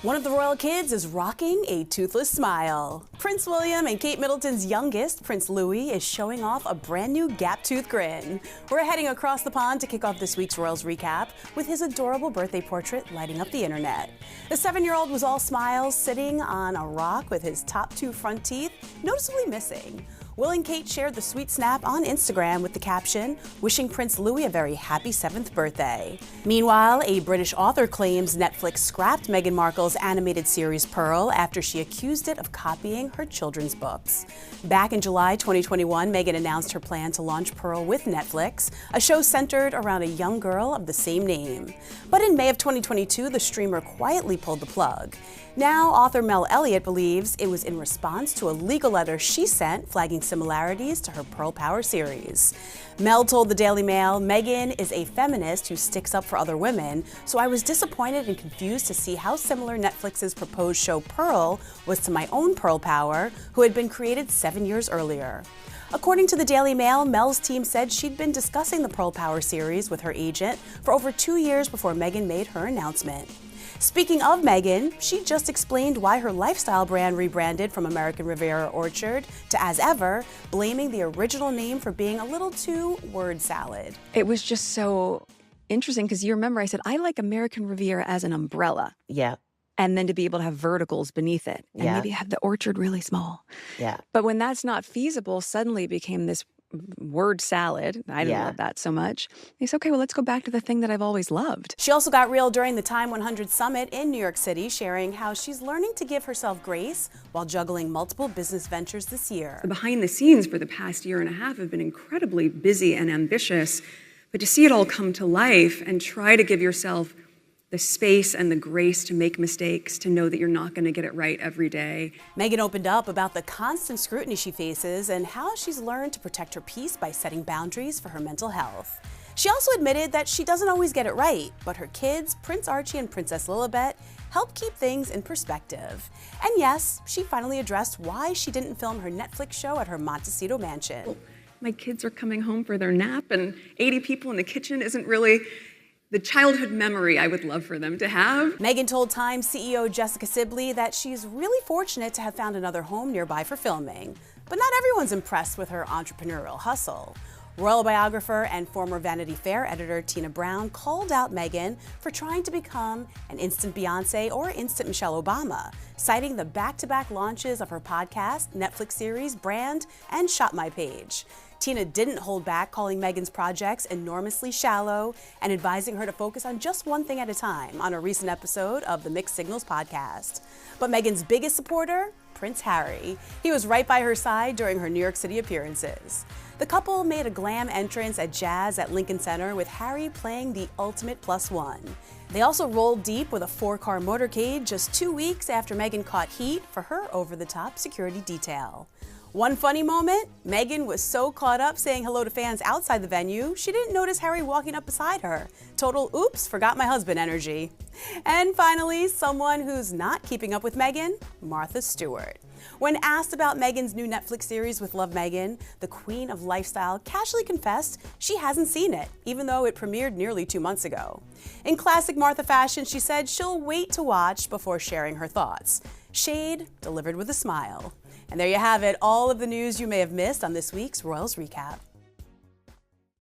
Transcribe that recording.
One of the royal kids is rocking a toothless smile. Prince William and Kate Middleton's youngest, Prince Louis, is showing off a brand new gap tooth grin. We're heading across the pond to kick off this week's Royals recap with his adorable birthday portrait lighting up the internet. The 7-year-old was all smiles, sitting on a rock with his top two front teeth noticeably missing. Will and Kate shared the sweet snap on Instagram with the caption, wishing Prince Louis a very happy 7th birthday. Meanwhile, a British author claims Netflix scrapped Meghan Markle's animated series Pearl after she accused it of copying her children's books. Back in July 2021, Meghan announced her plan to launch Pearl with Netflix, a show centered around a young girl of the same name. But in May of 2022, the streamer quietly pulled the plug. Now, author Mel Elliott believes it was in response to a legal letter she sent flagging similarities to her Pearl Power series. Mel told the Daily Mail, "Meghan is a feminist who sticks up for other women, so I was disappointed and confused to see how similar Netflix's proposed show Pearl was to my own Pearl Power, who had been created 7 years earlier." According to the Daily Mail, Mel's team said she'd been discussing the Pearl Power series with her agent for over 2 years before Meghan made her announcement. Speaking of Meghan, she just explained why her lifestyle brand rebranded from American Riviera Orchard to As Ever, blaming the original name for being a little too word salad. It was just so interesting because you remember I said, I like American Riviera as an umbrella. Yeah. And then to be able to have verticals beneath it and maybe have the orchard really small. Yeah. But when that's not feasible, suddenly it became this word salad. I didn't love that so much. They said, okay, well, let's go back to the thing that I've always loved. She also got real during the TIME100 Summit in New York City, sharing how she's learning to give herself grace while juggling multiple business ventures this year. The behind the scenes for the past year and a half have been incredibly busy and ambitious, but to see it all come to life and try to give yourself the space and the grace to make mistakes, to know that you're not going to get it right every day. Meghan opened up about the constant scrutiny she faces and how she's learned to protect her peace by setting boundaries for her mental health. She also admitted that she doesn't always get it right, but her kids, Prince Archie and Princess Lilibet, help keep things in perspective. And yes, she finally addressed why she didn't film her Netflix show at her Montecito mansion. Well, my kids are coming home for their nap, and 80 people in the kitchen isn't really the childhood memory I would love for them to have. Meghan told Time CEO Jessica Sibley that she's really fortunate to have found another home nearby for filming. But not everyone's impressed with her entrepreneurial hustle. Royal biographer and former Vanity Fair editor Tina Brown called out Meghan for trying to become an instant Beyonce or instant Michelle Obama, citing the back-to-back launches of her podcast, Netflix series, brand, and Shop My Page. Tina didn't hold back, calling Meghan's projects enormously shallow and advising her to focus on just one thing at a time on a recent episode of the Mixed Signals podcast. But Meghan's biggest supporter, Prince Harry. He was right by her side during her New York City appearances. The couple made a glam entrance at Jazz at Lincoln Center with Harry playing the ultimate +1. They also rolled deep with a 4-car motorcade just 2 weeks after Meghan caught heat for her over-the-top security detail. One funny moment, Meghan was so caught up saying hello to fans outside the venue, she didn't notice Harry walking up beside her. Total oops, forgot my husband energy. And finally, someone who's not keeping up with Meghan, Martha Stewart. When asked about Meghan's new Netflix series with Love Meghan, the Queen of Lifestyle casually confessed she hasn't seen it, even though it premiered nearly 2 months ago. In classic Martha fashion, she said she'll wait to watch before sharing her thoughts. Shade delivered with a smile. And there you have it, all of the news you may have missed on this week's Royals Recap.